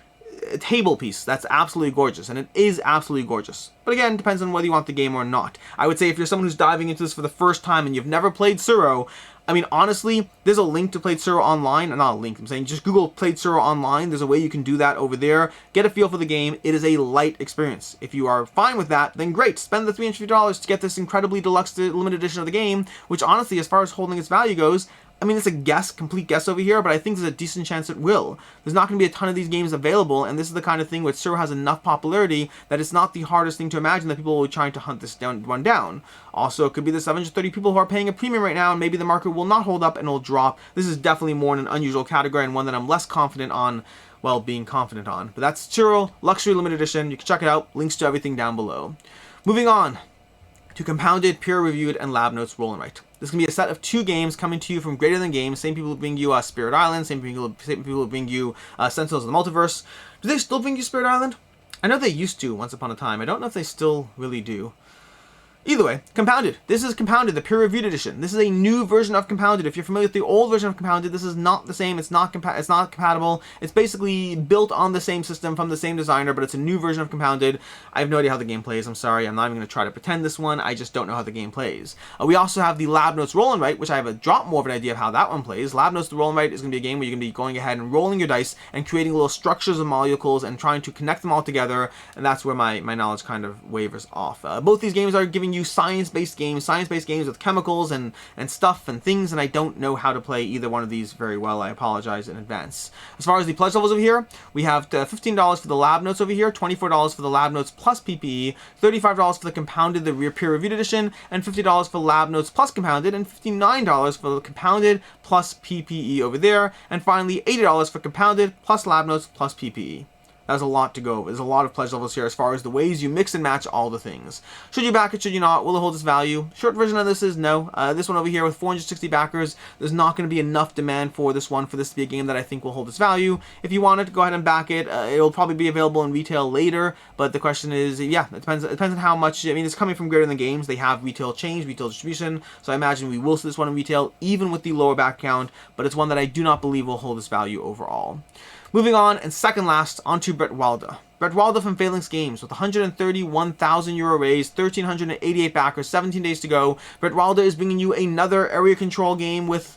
table piece that's absolutely gorgeous, and it is absolutely gorgeous. But again, depends on whether you want the game or not. I would say if you're someone who's diving into this for the first time and you've never played Tsuro, I mean, honestly, there's a link to play Tsuro online. Not a link, I'm saying just Google Play Tsuro online. There's a way you can do that over there. Get a feel for the game. It is a light experience. If you are fine with that, then great. Spend the $350 to get this incredibly deluxe limited edition of the game, which honestly, as far as holding its value goes, I mean, it's a guess, complete guess over here, but I think there's a decent chance it will. There's not going to be a ton of these games available, and this is the kind of thing where Tsuro has enough popularity that it's not the hardest thing to imagine that people will be trying to hunt this one down. Also, it could be the 730 people who are paying a premium right now, and maybe the market will not hold up and will drop. This is definitely more in an unusual category and one that I'm less confident on, well, being confident on. But that's Tsuro Luxury Limited Edition. You can check it out. Links to everything down below. Moving on to Compounded, Peer-Reviewed, and Lab Notes Roll and Write. This is going to be a set of 2 games coming to you from Greater Than Games. Same people who bring you Spirit Island, same people who bring you Sentinels of the Multiverse. Do they still bring you Spirit Island? I know they used to once upon a time. I don't know if they still really do. Either way, Compounded. This is Compounded, the peer-reviewed edition. This is a new version of Compounded. If you're familiar with the old version of Compounded, this is not the same. It's not compatible. It's basically built on the same system from the same designer, but it's a new version of Compounded. I have no idea how the game plays. I'm sorry. I'm not even going to try to pretend this one. I just don't know how the game plays. We also have the Lab Notes Roll and Write, which I have a drop more of an idea of how that one plays. Lab Notes Roll and Write is going to be a game where you're going to be going ahead and rolling your dice and creating little structures of molecules and trying to connect them all together, and that's where my knowledge kind of wavers off. Both these games are giving you science-based games with chemicals and stuff and things, and I don't know how to play either one of these very well. I apologize in advance. As far as the pledge levels over here, we have $15 for the Lab Notes over here, $24 for the Lab Notes plus PPE, $35 for the Compounded, the peer-reviewed edition, and $50 for Lab Notes plus Compounded, and $59 for the Compounded plus PPE over there, and finally $80 for Compounded plus Lab Notes plus PPE. That's a lot to go over. There's a lot of pledge levels here as far as the ways you mix and match all the things. Should you back it, should you not? Will it hold its value? Short version of this is no. This one over here with 460 backers, there's not going to be enough demand for this one for this to be a game that I think will hold its value. If you want it, go ahead and back it. It'll probably be available in retail later, but the question is, yeah, it depends on how much. I mean, it's coming from Greater Than Games. They have retail chains, retail distribution, so I imagine we will see this one in retail, even with the lower back count, but it's one that I do not believe will hold its value overall. Moving on, and second last, onto Bretwalda. Bretwalda from Phalanx Games with 131,000 euro raised, 1,388 backers, 17 days to go. Bretwalda is bringing you another area control game with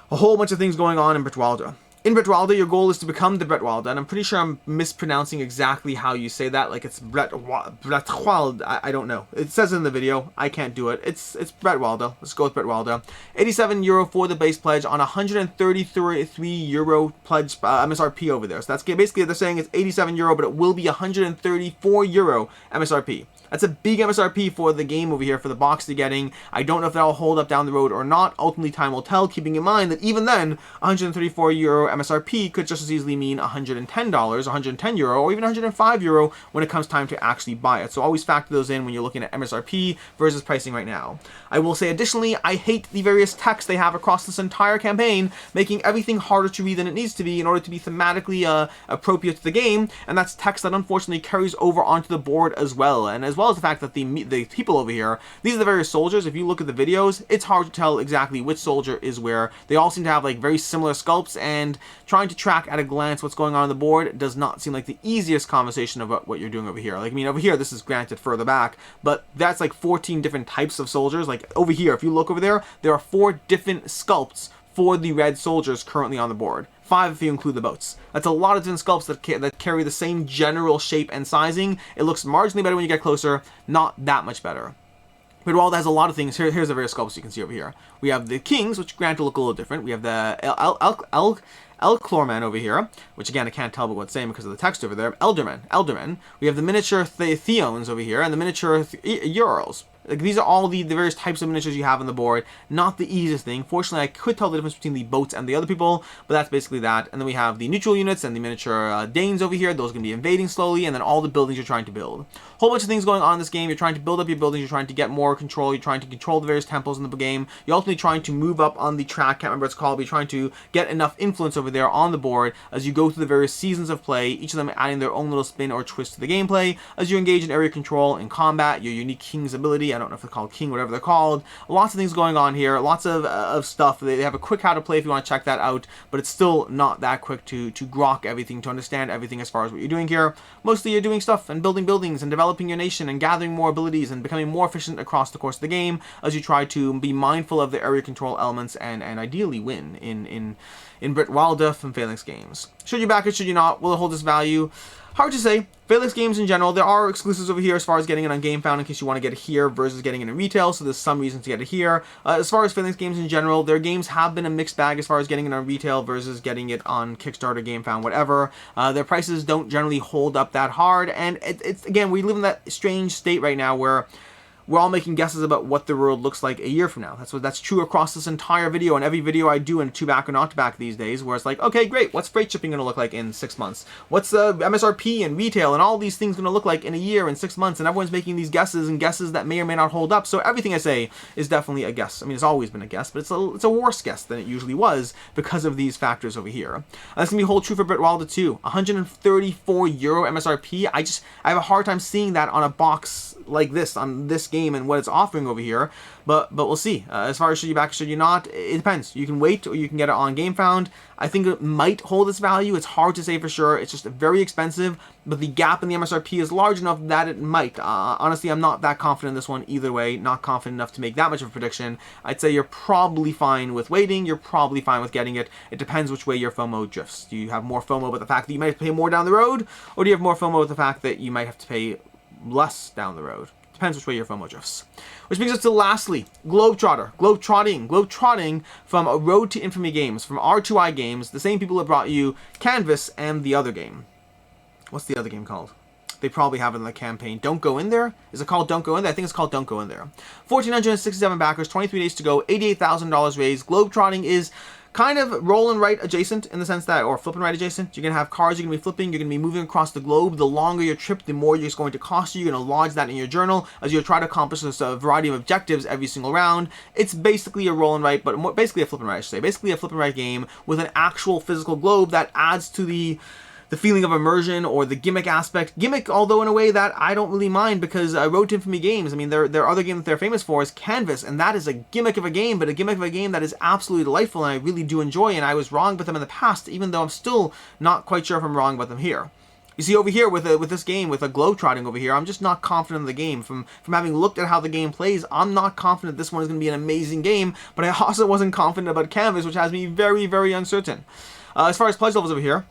a whole bunch of things going on in Bretwalda. In Bretwalda, your goal is to become the Bretwalda, and I'm pretty sure I'm mispronouncing exactly how you say that, like it's Bretwalda, I don't know. It says it in the video, I can't do it. It's Bretwalda, let's go with Bretwalda. 87 euro for the base pledge on 133 euro pledge MSRP over there. So that's basically, they're saying it's 87 euro, but it will be 134 euro MSRP. That's a big MSRP for the game over here, for the box you're getting. I don't know if that'll hold up down the road or not. Ultimately, time will tell, keeping in mind that even then, 134 euro MSRP could just as easily mean $110, 110 euro, or even 105 euro when it comes time to actually buy it. So always factor those in when you're looking at MSRP versus pricing right now. I will say additionally, I hate the various text they have across this entire campaign, making everything harder to read than it needs to be in order to be thematically appropriate to the game, and that's text that unfortunately carries over onto the board as well, and as well as the fact that the people over here, these are the various soldiers. If you look at the videos, it's hard to tell exactly which soldier is where. They all seem to have like very similar sculpts, and trying to track at a glance what's going on the board does not seem like the easiest conversation about what you're doing over here. Like, I mean, over here, this is granted further back, but that's like 14 different types of soldiers. Like over here, if you look over there, there are 4 different sculpts for the red soldiers currently on the board. 5 if you include the boats. That's a lot of different sculpts that carry the same general shape and sizing. It looks marginally better when you get closer, not that much better. Bretwalda has a lot of things. Here's the various sculpts you can see over here. We have the kings, which granted look a little different. We have the Elclorman over here, which again I can't tell what's saying because of the text over there. Eldermen. We have the miniature Theons over here, and the miniature Urals. Like, these are all the various types of miniatures you have on the board. Not the easiest thing. Fortunately, I could tell the difference between the boats and the other people, but that's basically that. And then we have the neutral units and the miniature Danes over here. Those are going to be invading slowly, and then all the buildings you're trying to build. Whole bunch of things going on in this game. You're trying to build up your buildings. You're trying to get more control. You're trying to control the various temples in the game. You're ultimately trying to move up on the track. Can't remember what it's called, but you're trying to get enough influence over there on the board as you go through the various seasons of play, each of them adding their own little spin or twist to the gameplay. As you engage in area control and combat, your unique king's ability. I don't know if they're called king, whatever they're called. Lots of things going on here. Lots of stuff. They have a quick how to play if you want to check that out, but it's still not that quick to grok everything, to understand everything as far as what you're doing here. Mostly you're doing stuff and building buildings and developing your nation and gathering more abilities and becoming more efficient across the course of the game as you try to be mindful of the area control elements and ideally win in Bretwalda from Phalanx Games. Should you back it, should you not? Will it hold its value? Hard to say. Phalanx Games in general, there are exclusives over here as far as getting it on GameFound in case you want to get it here versus getting it in retail, so there's some reasons to get it here. As far as Phalanx Games in general, their games have been a mixed bag as far as getting it on retail versus getting it on Kickstarter, GameFound, whatever. Their prices don't generally hold up that hard, and it's again, we live in that strange state right now where we're all making guesses about what the world looks like a year from now. That's true across this entire video and every video I do in to back or not to back these days, where it's like, okay, great, what's freight shipping going to look like in 6 months? What's the MSRP and retail and all these things going to look like in a year and 6 months? And everyone's making these guesses and guesses that may or may not hold up. So everything I say is definitely a guess. I mean, it's always been a guess, but it's a worse guess than it usually was because of these factors over here. That's going to be hold true for Bretwalda too. 134 euro MSRP. I have a hard time seeing that on a box like this, on this game and what it's offering over here, but we'll see. As far as should you back, should you not, it depends. You can wait or you can get it on GameFound. I think it might hold its value. It's hard to say for sure. It's just very expensive, but the gap in the MSRP is large enough that it might. Honestly, I'm not that confident in this one either way. Not confident enough to make that much of a prediction. I'd say you're probably fine with waiting. You're probably fine with getting it. It depends which way your FOMO drifts. Do you have more FOMO with the fact that you might pay more down the road, or do you have more FOMO with the fact that you might have to pay less down the road? Depends which way your FOMO drifts. Which brings us to lastly, Globetrotting from A Road to Infamy Games, from R2I Games, the same people that brought you Canvas and the other game. What's the other game called? They probably have it in the campaign. Don't Go In There? Is it called Don't Go In There? I think it's called Don't Go In There. 1,467 backers, 23 days to go, $88,000 raised. Globetrotting is kind of roll and write adjacent in the sense that, or flip and write adjacent. You're going to have cars you're going to be flipping, you're going to be moving across the globe. The longer your trip, the more it's going to cost you. You're going to lodge that in your journal as you try to accomplish this variety of objectives every single round. It's basically a roll and write, but more, basically a flip and write, I should say. Basically a flip and write game with an actual physical globe that adds to the the feeling of immersion or the gimmick aspect. Gimmick, although in a way that I don't really mind, because Road to Infamy games, I mean, their other game that they're famous for is Canvas, and that is a gimmick of a game, but a gimmick of a game that is absolutely delightful and I really do enjoy, and I was wrong about them in the past, even though I'm still not quite sure if I'm wrong about them here. You see, over here with this game, with a Globetrotting over here, I'm just not confident in the game. From having looked at how the game plays, I'm not confident this one is going to be an amazing game, but I also wasn't confident about Canvas, which has me very, very uncertain. As far as pledge levels over here,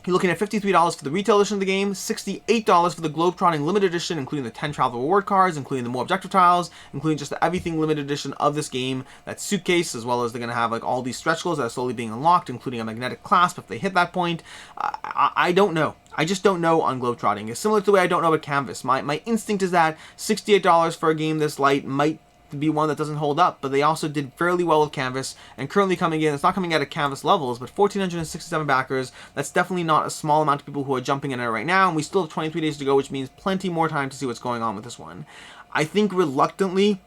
you're looking at $53 for the retail edition of the game, $68 for the Globetrotting limited edition, including the 10 travel reward cards, including the more objective tiles, including just the everything limited edition of this game, that suitcase, as well as they're going to have like all these stretch goals that are slowly being unlocked, including a magnetic clasp if they hit that point. I don't know. I just don't know on Globetrotting. It's similar to the way I don't know about Canvas. My instinct is that $68 for a game this light might be one that doesn't hold up, but they also did fairly well with Canvas, and currently coming in, it's not coming out at Canvas levels, but 1,467 backers. That's definitely not a small amount of people who are jumping in it right now, and we still have 23 days to go, which means plenty more time to see what's going on with this one. I think reluctantly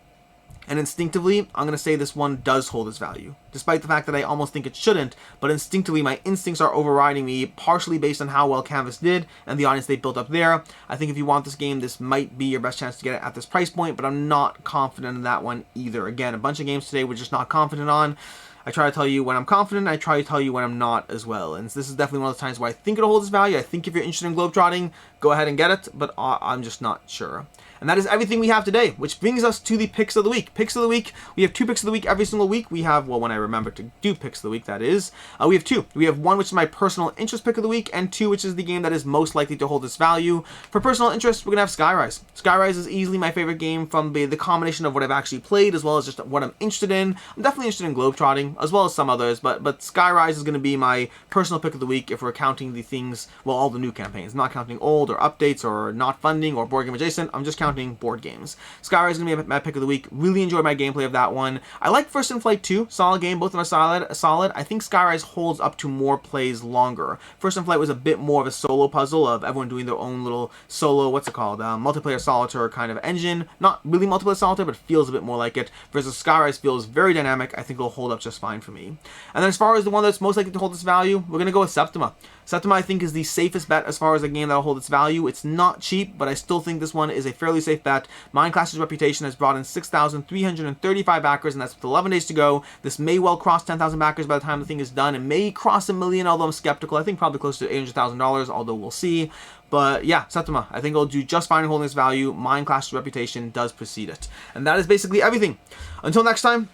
and instinctively, I'm going to say this one does hold its value, despite the fact that I almost think it shouldn't, but instinctively my instincts are overriding me, partially based on how well Canvas did and the audience they built up there. I think if you want this game, this might be your best chance to get it at this price point, but I'm not confident in that one either. Again, a bunch of games today we're just not confident on. I try to tell you when I'm confident, I try to tell you when I'm not as well, and this is definitely one of the times where I think it'll hold its value. I think if you're interested in Globetrotting, go ahead and get it, but I'm just not sure. And that is everything we have today, which brings us to the picks of the week. Picks of the week, we have 2 picks of the week every single week. We have, well, when I remember to do picks of the week, that is. We have 2. We have 1, which is my personal interest pick of the week, and 2, which is the game that is most likely to hold its value. For personal interest, we're going to have Skyrise. Skyrise is easily my favorite game from the combination of what I've actually played, as well as just what I'm interested in. I'm definitely interested in Globetrotting, as well as some others, but Skyrise is going to be my personal pick of the week if we're counting the things, well, all the new campaigns. I'm not counting old or updates or not funding or board game adjacent. I'm just counting board games. Skyrise is going to be my pick of the week. Really enjoyed my gameplay of that one. I like First in Flight 2. Solid game. Both of them are solid. I think Skyrise holds up to more plays longer. First in Flight was a bit more of a solo puzzle of everyone doing their own little solo, what's it called? Multiplayer solitaire kind of engine. Not really multiplayer solitaire, but feels a bit more like it. Versus Skyrise feels very dynamic. I think it'll hold up just fine for me. And then as far as the one that's most likely to hold its value, we're going to go with Septima. Septima, I think, is the safest bet as far as a game that'll hold its value. It's not cheap, but I still think this one is a fairly safe bet. Mindclass's reputation has brought in 6,335 backers, and that's with 11 days to go. This may well cross 10,000 backers by the time the thing is done. It may cross $1 million, although I'm skeptical. I think probably close to $800,000, although we'll see. But yeah, Septima, I think it'll do just fine in holding its value. Mindclass's reputation does precede it. And that is basically everything. Until next time,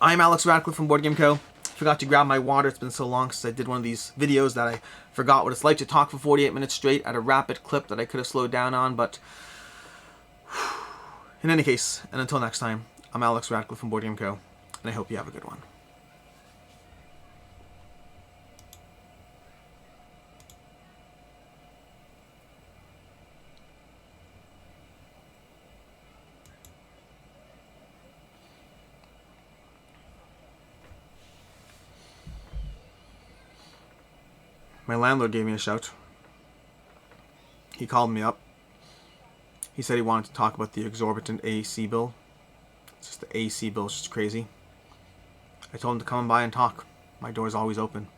I'm Alex Radcliffe from Board Game Co. Forgot to grab my water. It's been so long since I did one of these videos that I forgot what it's like to talk for 48 minutes straight at a rapid clip that I could have slowed down on, but in any case, and until next time, I'm Alex Radcliffe from Board Game Co., and I hope you have a good one. My landlord gave me a shout. He called me up. He said he wanted to talk about the exorbitant AC bill. It's just the AC bill is just crazy. I told him to come by and talk. My door's always open.